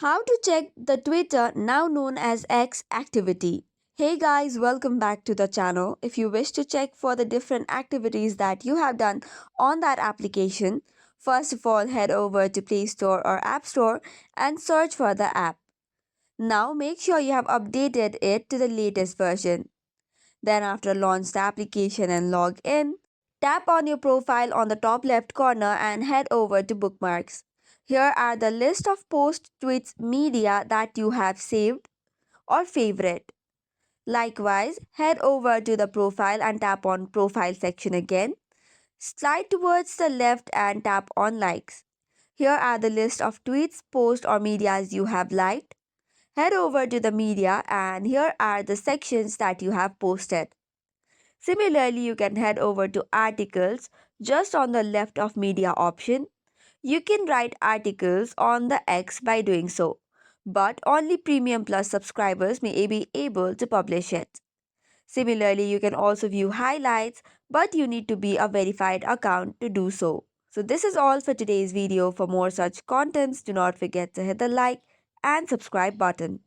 How to check the Twitter, now known as X, activity. Hey guys, welcome back to the channel. If you wish to check for the different activities that you have done on that application, first of all head over to Play Store or App Store and search for the app. Now make sure you have updated it to the latest version. Then after launch the application and log in, tap on your profile on the top left corner and head over to bookmarks. Here are the list of post tweets media that you have saved or favorite. Likewise, head over to the profile and tap on profile section again. Slide towards the left and tap on likes. Here are the list of tweets, posts or medias you have liked. Head over to the media and here are the sections that you have posted. Similarly, you can head over to articles just on the left of media option. You can write articles on the X by doing so, but only Premium Plus subscribers may be able to publish it. Similarly, you can also view highlights, but you need to be a verified account to do so. So this is all for today's video. For more such contents, do not forget to hit the like and subscribe button.